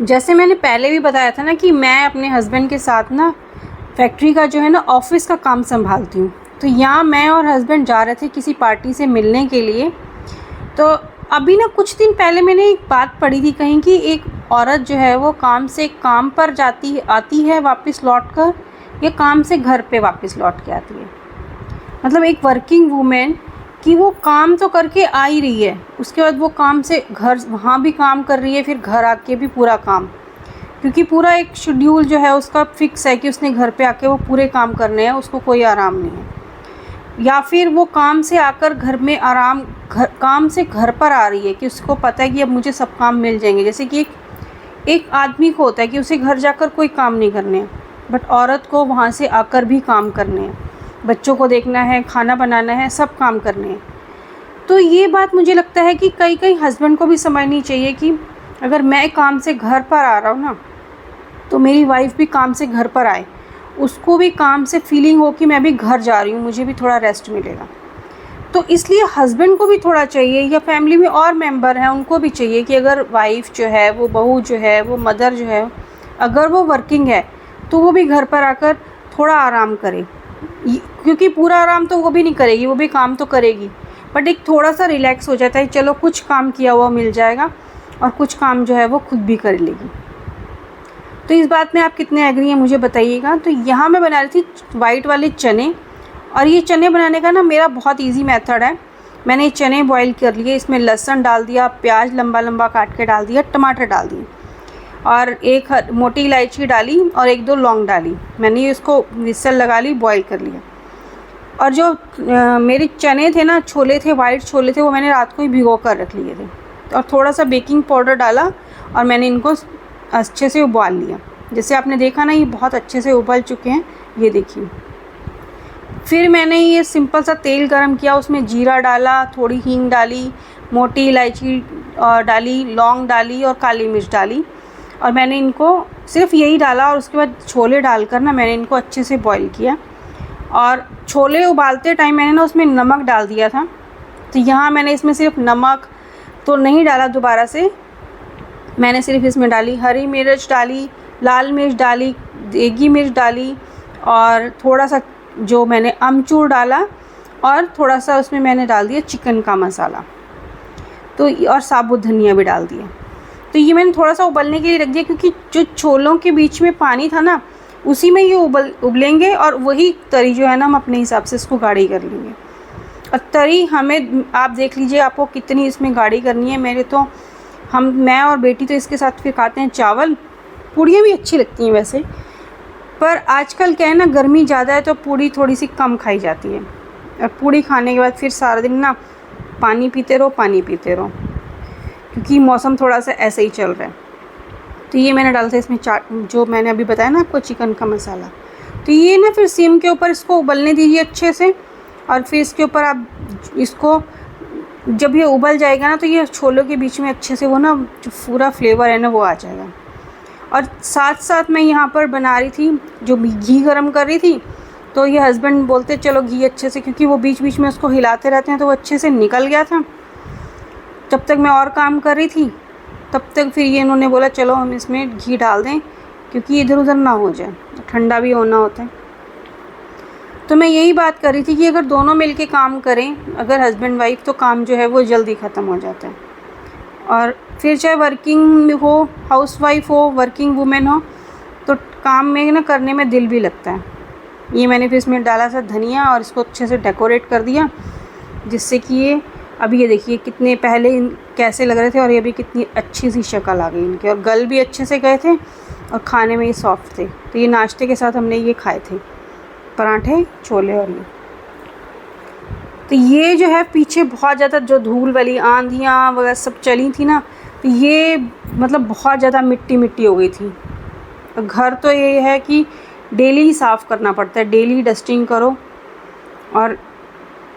जैसे मैंने पहले भी बताया था ना कि मैं अपने हस्बैंड के साथ ना फैक्ट्री का जो है ना ऑफ़िस का काम संभालती हूँ। तो यहाँ मैं और हस्बैंड जा रहे थे किसी पार्टी से मिलने के लिए। तो अभी ना कुछ दिन पहले मैंने एक बात पढ़ी थी कहीं कि एक औरत जो है वो काम से काम पर आती है वापस लौट कर, या काम से घर पे वापस लौट के आती है। मतलब एक वर्किंग वूमेन कि वो काम तो करके आ ही रही है, उसके बाद वो काम से घर वहाँ भी काम कर रही है, फिर घर आके भी पूरा काम, क्योंकि पूरा एक शेड्यूल जो है उसका फिक्स है कि उसने घर पे आके वो पूरे काम करने हैं, उसको कोई आराम नहीं है। या फिर वो काम से आकर घर में काम से घर पर आ रही है कि उसको पता है कि अब मुझे सब काम मिल जाएंगे। जैसे कि एक आदमी को होता है कि उसे घर जाकर कोई काम नहीं करने हैं, बट औरत को वहाँ से आकर भी काम करने हैं, बच्चों को देखना है, खाना बनाना है, सब काम करने हैं। तो ये बात मुझे लगता है कि कई कई हस्बैंड को भी समझनी चाहिए कि अगर मैं काम से घर पर आ रहा हूँ ना, तो मेरी वाइफ भी काम से घर पर आए, उसको भी काम से फीलिंग हो कि मैं भी घर जा रही हूँ, मुझे भी थोड़ा रेस्ट मिलेगा। तो इसलिए हस्बैंड को भी थोड़ा चाहिए, या फैमिली में और मेंबर हैं उनको भी चाहिए कि अगर वाइफ जो है, वो बहू जो है, वो मदर जो है, अगर वो वर्किंग है तो वो भी घर पर आकर थोड़ा आराम करे। क्योंकि पूरा आराम तो वो भी नहीं करेगी, वो भी काम तो करेगी, बट एक थोड़ा सा रिलैक्स हो जाता है, चलो कुछ काम किया हुआ मिल जाएगा और कुछ काम जो है वो खुद भी कर लेगी। तो इस बात में आप कितने एग्री हैं मुझे बताइएगा। तो यहाँ मैं बना रही थी वाइट वाले चने, और ये चने बनाने का ना मेरा बहुत इजी मेथड है। मैंने ये चने बॉईल कर लिए, इसमें लहसुन डाल दिया, प्याज लंबा लंबा काट के डाल दिया, टमाटर डाल दिए, और एक मोटी इलायची डाली और एक दो लौंग डाली। मैंने इसको विसल लगा ली, बॉईल कर लिया। और जो मेरे चने थे ना, छोले थे, वाइट छोले थे, वो मैंने रात को ही भिगो कर रख लिए थे, और थोड़ा सा बेकिंग पाउडर डाला और मैंने इनको अच्छे से उबाल लिया। जैसे आपने देखा ना, ये बहुत अच्छे से उबल चुके हैं, ये देखिए। फिर मैंने ये सिंपल सा तेल गरम किया, उसमें जीरा डाला, थोड़ी हींग डाली, मोटी इलायची डाली, लौंग डाली और काली मिर्च डाली, और मैंने इनको सिर्फ यही डाला। और उसके बाद छोले डालकर ना मैंने इनको अच्छे से बॉईल किया। और छोले उबालते टाइम मैंने ना उसमें नमक डाल दिया था, तो यहाँ मैंने इसमें सिर्फ नमक तो नहीं डाला दोबारा से, मैंने सिर्फ इसमें डाली हरी मिर्च डाली, लाल मिर्च डाली, देगी मिर्च डाली, और थोड़ा सा जो मैंने अमचूर डाला, और थोड़ा सा उसमें मैंने डाल दिया चिकन का मसाला, तो और साबुत धनिया भी डाल दिया। तो ये मैंने थोड़ा सा उबलने के लिए रख दिया, क्योंकि जो छोलों के बीच में पानी था ना, उसी में ये उबलेंगे, और वही तरी जो है ना हम अपने हिसाब से इसको गाढ़ी कर लेंगे। और तरी हमें आप देख लीजिए आपको कितनी इसमें गाढ़ी करनी है। मेरे तो मैं और बेटी तो इसके साथ फिर खाते हैं चावल। पूड़ियाँ भी अच्छी लगती हैं वैसे, पर आजकल क्या है ना, गर्मी ज़्यादा है तो पूड़ी थोड़ी सी कम खाई जाती है, और पूड़ी खाने के बाद फिर सारा दिन ना पानी पीते रहो, क्योंकि मौसम थोड़ा सा ऐसे ही चल रहा है। तो ये मैंने डाला था इसमें जो मैंने अभी बताया ना आपको, चिकन का मसाला। तो ये ना फिर सिम के ऊपर इसको उबलने दीजिए अच्छे से, और फिर इसके ऊपर आप इसको जब ये उबल जाएगा ना, तो ये छोलों के बीच में अच्छे से वो ना जो पूरा फ्लेवर है ना वो आ जाएगा। और साथ साथ मैं यहाँ पर बना रही थी, जो घी गरम कर रही थी, तो ये हस्बैंड बोलते चलो घी अच्छे से, क्योंकि वो बीच बीच में उसको हिलाते रहते हैं, तो वो अच्छे से निकल गया था। जब तक मैं और काम कर रही थी तब तक फिर ये इन्होंने बोला चलो हम इसमें घी डाल दें, क्योंकि इधर उधर ना हो जाए, ठंडा भी होना होता है। तो मैं यही बात कर रही थी कि अगर दोनों मिलके काम करें, अगर हस्बैंड वाइफ, तो काम जो है वो जल्दी ख़त्म हो जाता है। और फिर चाहे वर्किंग हो, हाउसवाइफ हो, वर्किंग वुमेन हो, तो काम में ना करने में दिल भी लगता है। ये मैंने फिर इसमें डाला सा धनिया और इसको अच्छे से डेकोरेट कर दिया, जिससे कि ये अभी ये देखिए कितने पहले कैसे लग रहे थे, और ये भी कितनी अच्छी सी शक्ल आ गई इनकी, और गल भी अच्छे से गए थे, और खाने में ये सॉफ्ट थे। तो ये नाश्ते के साथ हमने ये खाए थे, पराठे, छोले और ये। तो ये जो है पीछे बहुत ज़्यादा जो धूल वाली आंधियाँ वगैरह सब चली थी ना, तो ये मतलब बहुत ज़्यादा मिट्टी मिट्टी हो गई थी। घर तो ये है कि डेली ही साफ़ करना पड़ता है, डेली डस्टिंग करो, और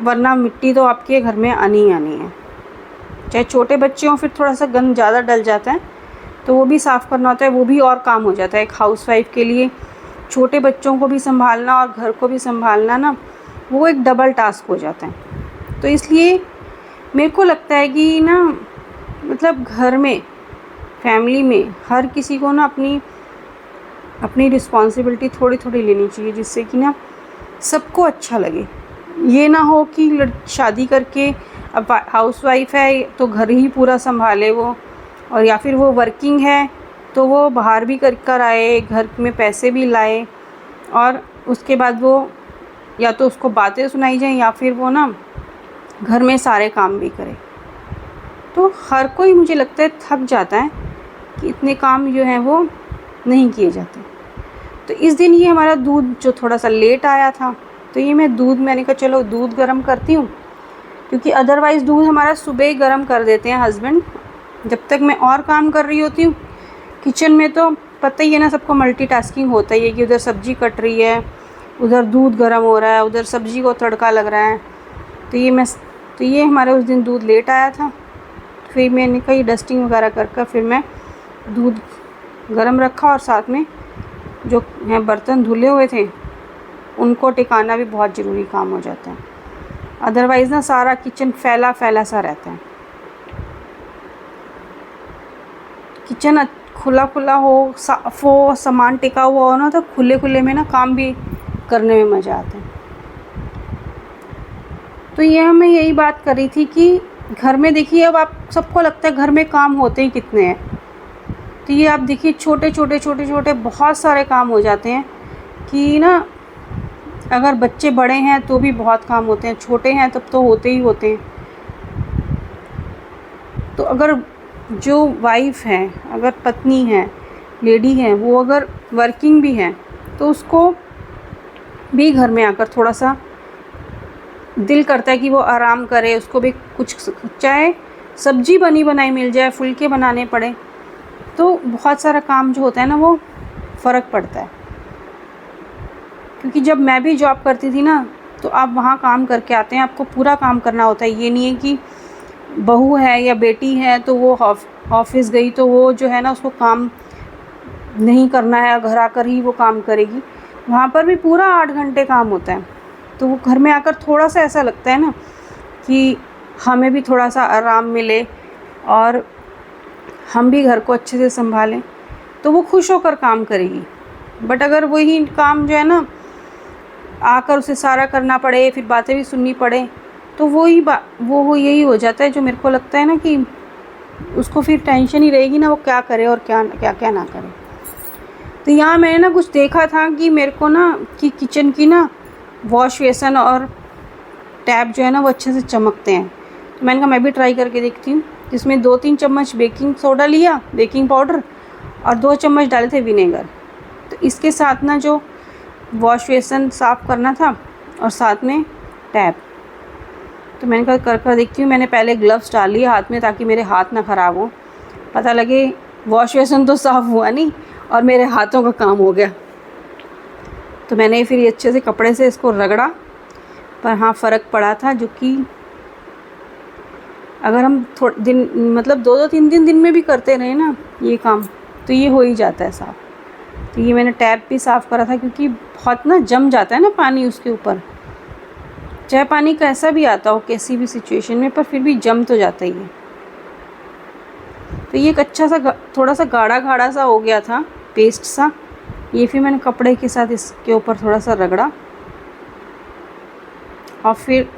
वरना मिट्टी तो आपके घर में आनी ही आनी है। चाहे छोटे बच्चे हों, फिर थोड़ा सा गंद ज़्यादा डल जाता है, तो वो भी साफ़ करना होता है, वो भी और काम हो जाता है एक हाउसवाइफ के लिए। छोटे बच्चों को भी संभालना और घर को भी संभालना ना, वो एक डबल टास्क हो जाता है। तो इसलिए मेरे को लगता है कि ना, मतलब घर में फैमिली में हर किसी को ना अपनी अपनी रिस्पॉन्सिबिलिटी थोड़ी थोड़ी लेनी चाहिए, जिससे कि ना सबको अच्छा लगे। ये ना हो कि शादी करके अब हाउसवाइफ है तो घर ही पूरा संभाले वो, और या फिर वो वर्किंग है तो वो बाहर भी कर आए, घर में पैसे भी लाए, और उसके बाद वो या तो उसको बातें सुनाई जाएं या फिर वो ना घर में सारे काम भी करे। तो हर कोई मुझे लगता है थक जाता है कि इतने काम जो हैं वो नहीं किए जाते। तो इस दिन ये हमारा दूध जो थोड़ा सा लेट आया था, तो ये मैंने कहा चलो दूध गर्म करती हूँ, क्योंकि अदरवाइज़ दूध हमारा सुबह ही गर्म कर देते हैं हस्बैंड। जब तक मैं और काम कर रही होती हूँ किचन में, तो पता ही है ना सबको मल्टीटास्किंग होता ही है कि उधर सब्ज़ी कट रही है, उधर दूध गर्म हो रहा है, उधर सब्ज़ी को तड़का लग रहा है। तो ये हमारे उस दिन दूध लेट आया था। फिर मैंने कहा ये डस्टिंग वगैरह कर फिर मैं दूध गर्म रखा, और साथ में जो हैं बर्तन धुले हुए थे उनको टिकाना भी बहुत ज़रूरी काम हो जाता है। अदरवाइज़ ना सारा किचन फैला फैला सा रहता है। किचन खुला खुला हो, साफ़ हो, सामान टिका हुआ हो ना, तो खुले खुले में ना काम भी करने में मज़ा आता है। तो ये मैं यही बात कर रही थी कि घर में देखिए, अब आप सबको लगता है घर में काम होते ही कितने हैं, तो ये आप देखिए छोटे छोटे बहुत सारे काम हो जाते हैं कि ना अगर बच्चे बड़े हैं तो भी बहुत काम होते हैं, छोटे हैं तब तो होते ही होते हैं। तो अगर जो वाइफ़ है, अगर पत्नी है, लेडी है, वो अगर वर्किंग भी है तो उसको भी घर में आकर थोड़ा सा दिल करता है कि वो आराम करे, उसको भी कुछ चाहे सब्ज़ी बनी बनाई मिल जाए, फुलके बनाने पड़े, तो बहुत सारा काम जो होता है ना वो फ़र्क पड़ता है। क्योंकि जब मैं भी जॉब करती थी ना, तो आप वहाँ काम करके आते हैं, आपको पूरा काम करना होता है। ये नहीं है कि बहू है या बेटी है तो वो ऑफिस गई तो वो जो है ना उसको काम नहीं करना है, घर आकर ही वो काम करेगी। वहाँ पर भी पूरा 8 घंटे काम होता है। तो वो घर में आकर थोड़ा सा ऐसा लगता है ना कि हमें भी थोड़ा सा आराम मिले और हम भी घर को अच्छे से संभालें, तो वो खुश होकर काम करेगी। बट अगर वही काम जो है ना आकर उसे सारा करना पड़े, फिर बातें भी सुननी पड़े, तो वो यही हो जाता है जो मेरे को लगता है ना कि उसको फिर टेंशन ही रहेगी ना, वो क्या करे और क्या क्या ना करे। तो यहाँ मैंने ना कुछ देखा था कि मेरे को ना कि किचन की ना वॉश बेसन और टैप जो है ना वो अच्छे से चमकते हैं। तो मैंने कहा मैं भी ट्राई करके देखती हूँ। इसमें 2-3 चम्मच बेकिंग सोडा लिया, बेकिंग पाउडर, और 2 चम्मच डाले थे विनेगर। तो इसके साथ ना जो वॉश बेसन साफ़ करना था और साथ में टैप, तो मैंने कहा कर देखती हूँ। मैंने पहले ग्लव्स डाल लिए हाथ में ताकि मेरे हाथ ना ख़राब हो। पता लगे वॉश बेसन तो साफ़ हुआ नहीं और मेरे हाथों का काम हो गया। तो मैंने फिर ये अच्छे से कपड़े से इसको रगड़ा, पर हाँ फ़र्क पड़ा था। जो कि अगर हम थोड़े दिन मतलब 2-3 दिन में भी करते रहे ना ये काम, तो ये हो ही जाता है साफ़। तो ये मैंने टैप भी साफ़ करा था, क्योंकि बहुत ना जम जाता है ना पानी उसके ऊपर, चाहे पानी कैसा भी आता हो कैसी भी सिचुएशन में, पर फिर भी जम तो जाता ही है। तो ये एक अच्छा सा थोड़ा सा गाढ़ा सा हो गया था, पेस्ट सा। ये फिर मैंने कपड़े के साथ इसके ऊपर थोड़ा सा रगड़ा, और फिर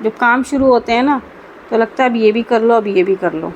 जब काम शुरू होते हैं ना तो लगता है अब ये भी कर लो, अब ये भी कर लो।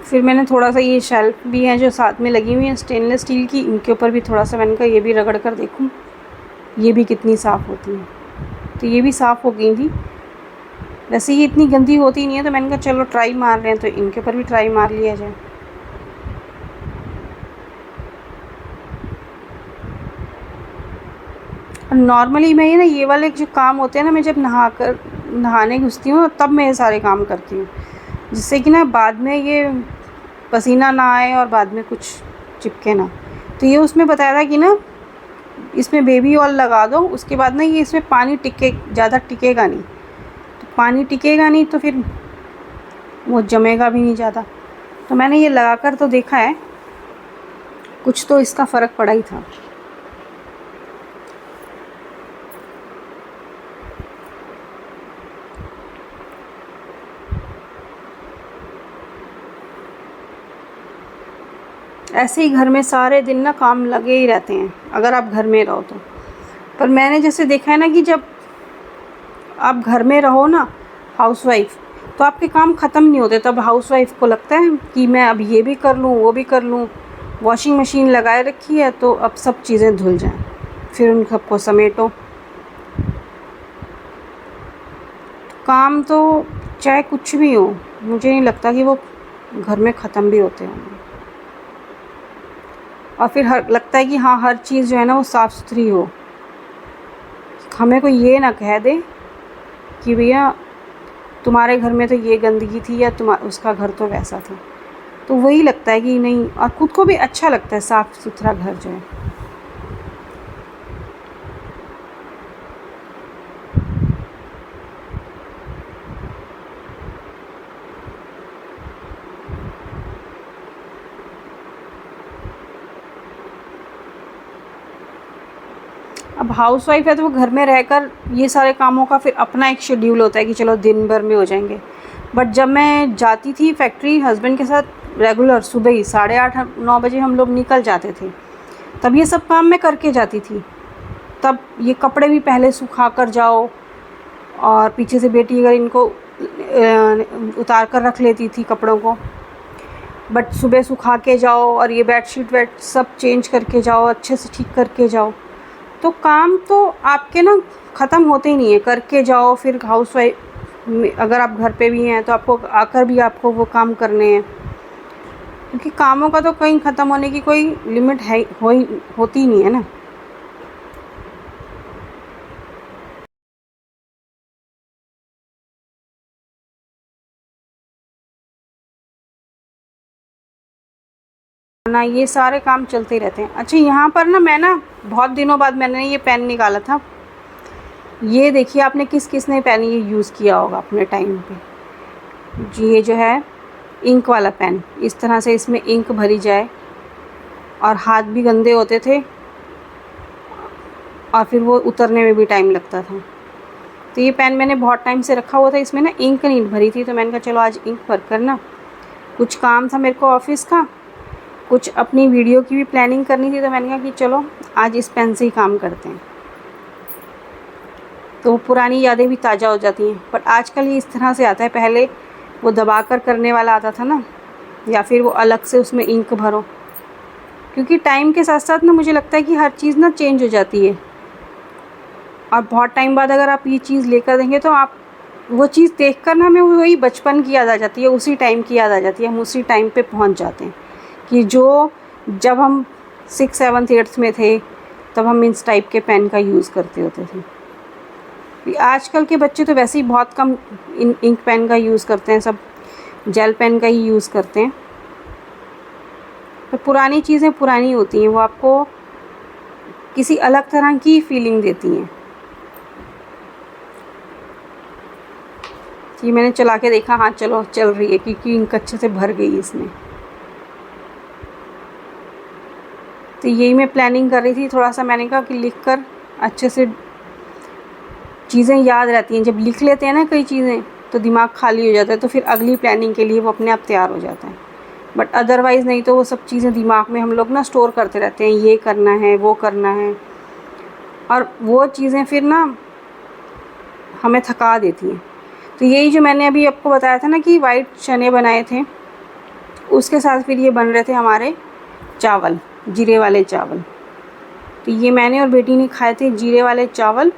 फिर मैंने थोड़ा सा ये शेल्फ भी हैं जो साथ में लगी हुई हैं स्टेनलेस स्टील की, इनके ऊपर भी थोड़ा सा मैंने कहा ये भी रगड़ कर देखूं ये भी कितनी साफ़ होती हैं। तो ये भी साफ़ हो गई थी। वैसे ये इतनी गंदी होती नहीं है, तो मैंने कहा चलो ट्राई मार रहे हैं तो इनके ऊपर भी ट्राई मार लिया जाए। और नॉर्मली मैं ये वाले जो काम होते हैं ना, मैं जब नहाने घुसती हूँ तब मैं ये सारे काम करती हूँ, जिससे कि ना बाद में ये पसीना ना आए और बाद में कुछ चिपके ना। तो ये उसमें बताया था कि ना इसमें बेबी ऑयल लगा दो, उसके बाद ना ये इसमें पानी ज़्यादा टिकेगा नहीं, तो पानी टिकेगा नहीं तो फिर वो जमेगा भी नहीं ज़्यादा। तो मैंने ये लगा कर तो देखा है, कुछ तो इसका फ़र्क पड़ा ही था। ऐसे ही घर में सारे दिन ना काम लगे ही रहते हैं अगर आप घर में रहो तो। पर मैंने जैसे देखा है ना कि जब आप घर में रहो ना हाउसवाइफ, तो आपके काम ख़त्म नहीं होते। तब हाउसवाइफ को लगता है कि मैं अब ये भी कर लूँ वो भी कर लूँ। वॉशिंग मशीन लगाए रखी है तो अब सब चीज़ें धुल जाएं, फिर उन सबको समेटो। काम तो चाहे कुछ भी हो, मुझे नहीं लगता कि वो घर में ख़त्म भी होते होंगे। और फिर लगता है कि हाँ हर चीज़ जो है ना वो साफ़ सुथरी हो। हमें कोई ये ना कह दे कि भैया तुम्हारे घर में तो ये गंदगी थी या उसका घर तो वैसा था। तो वही लगता है कि नहीं, और खुद को भी अच्छा लगता है साफ़ सुथरा घर जो है। अब हाउसवाइफ है तो वो घर में रहकर ये सारे कामों का फिर अपना एक शेड्यूल होता है कि चलो दिन भर में हो जाएंगे। बट जब मैं जाती थी फैक्ट्री हस्बैंड के साथ रेगुलर, सुबह ही 8:30-9 बजे हम लोग निकल जाते थे, तब ये सब काम मैं करके जाती थी। तब ये कपड़े भी पहले सुखा कर जाओ, और पीछे से बेटी अगर इनको उतार कर रख लेती थी कपड़ों को, बट सुबह सुखा के जाओ और ये बेडशीट सब चेंज करके जाओ, अच्छे से ठीक करके जाओ। तो काम तो आपके ना ख़त्म होते ही नहीं है, करके जाओ। फिर हाउसवाइफ अगर आप घर पे भी हैं तो आपको आकर भी आपको वो काम करने हैं, क्योंकि कामों का तो कहीं ख़त्म होने की कोई लिमिट है होती ही नहीं है ना। ना ये सारे काम चलते ही रहते हैं। अच्छा, यहाँ पर ना मैं ना बहुत दिनों बाद मैंने ये पेन निकाला था। ये देखिए आपने किस किस ने पेन ये यूज़ किया होगा अपने टाइम पे जी। ये जो है इंक वाला पेन, इस तरह से इसमें इंक भरी जाए, और हाथ भी गंदे होते थे और फिर वो उतरने में भी टाइम लगता था। तो ये पेन मैंने बहुत टाइम से रखा हुआ था, इसमें ना इंक नहीं भरी थी, तो मैंने कहा चलो आज इंक भर कर ना, कुछ काम था मेरे को ऑफिस का, कुछ अपनी वीडियो की भी प्लानिंग करनी थी, तो मैंने कहा कि चलो आज इस पेन से ही काम करते हैं। तो पुरानी यादें भी ताज़ा हो जाती हैं। पर आजकल ये इस तरह से आता है, पहले वो दबा कर करने वाला आता था ना, या फिर वो अलग से उसमें इंक भरो। क्योंकि टाइम के साथ साथ ना मुझे लगता है कि हर चीज़ ना चेंज हो जाती है, और बहुत टाइम बाद अगर आप ये चीज़ लेकर देंगे तो आप वो चीज़ देखकर ना हमें वही बचपन की याद आ जाती है, उसी टाइम की याद आ जाती है। हम उसी टाइम पे पहुंच जाते हैं कि जो जब हम 6th 7th 8th में थे तब हम इस टाइप के पेन का यूज़ करते होते थे। आजकल के बच्चे तो वैसे ही बहुत कम इंक पेन का यूज़ करते हैं, सब जेल पेन का ही यूज़ करते हैं। तो पुरानी चीज़ें पुरानी होती हैं, वो आपको किसी अलग तरह की फीलिंग देती हैं। ये मैंने चला के देखा, हाँ चलो चल रही है, क्योंकि इंक अच्छे से भर गई इसमें। तो यही मैं प्लानिंग कर रही थी, थोड़ा सा मैंने कहा कि लिख कर अच्छे से चीज़ें याद रहती हैं। जब लिख लेते हैं ना कई चीज़ें तो दिमाग खाली हो जाता है, तो फिर अगली प्लानिंग के लिए वो अपने आप तैयार हो जाता है। बट अदरवाइज़ नहीं तो वो सब चीज़ें दिमाग में हम लोग ना स्टोर करते रहते हैं, ये करना है वो करना है, और वो चीज़ें फिर ना हमें थका देती हैं। तो यही जो मैंने अभी आपको बताया था ना कि वाइट चने बनाए थे, उसके साथ फिर ये बन रहे थे हमारे चावल, जीरे वाले चावल। तो ये मैंने और बेटी ने खाए थे, जीरे वाले चावल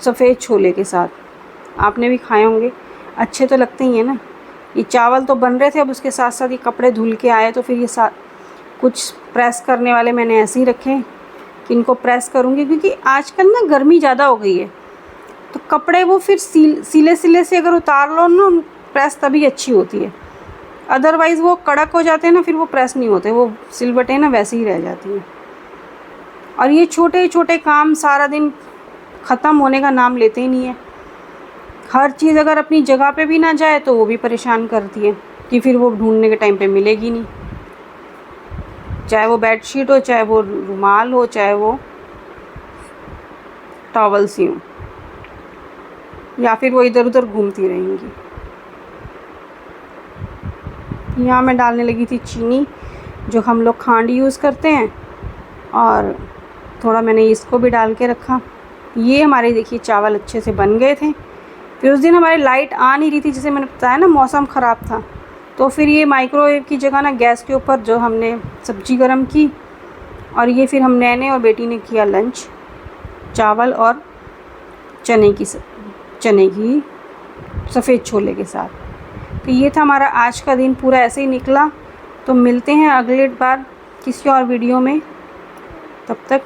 सफ़ेद छोले के साथ। आपने भी खाए होंगे, अच्छे तो लगते ही हैं ना। ये चावल तो बन रहे थे, अब उसके साथ साथ ये कपड़े धुल के आए, तो फिर ये कुछ प्रेस करने वाले मैंने ऐसे ही रखे कि इनको प्रेस करूँगी, क्योंकि आजकल ना गर्मी ज़्यादा हो गई है, तो कपड़े वो फिर सीले से अगर उतार लो ना प्रेस, तभी अच्छी होती है। अदरवाइज़ वो कड़क हो जाते हैं ना, फिर वो प्रेस नहीं होते, वो सिलबटें ना वैसे ही रह जाती हैं। और ये छोटे छोटे काम सारा दिन ख़त्म होने का नाम लेते ही नहीं है। हर चीज़ अगर अपनी जगह पे भी ना जाए तो वो भी परेशान करती है कि फिर वो ढूंढने के टाइम पे मिलेगी नहीं। चाहे वो बेडशीट हो, चाहे वो रुमाल हो, चाहे वो टॉवल्स ही हो, या फिर वो इधर उधर घूमती रहेंगी। यहाँ मैं डालने लगी थी चीनी, जो हम लोग खांड यूज़ करते हैं, और थोड़ा मैंने इसको भी डाल के रखा। ये हमारे देखिए चावल अच्छे से बन गए थे। फिर उस दिन हमारी लाइट आ नहीं रही थी, जैसे मैंने बताया ना मौसम ख़राब था, तो फिर ये माइक्रोवेव की जगह ना गैस के ऊपर जो हमने सब्ज़ी गरम की, और ये फिर हम मैंने और बेटी ने किया लंच, चावल और चने की सफ़ेद छोले के साथ। तो ये था हमारा आज का दिन, पूरा ऐसे ही निकला। तो मिलते हैं अगले बार किसी और वीडियो में, तब तक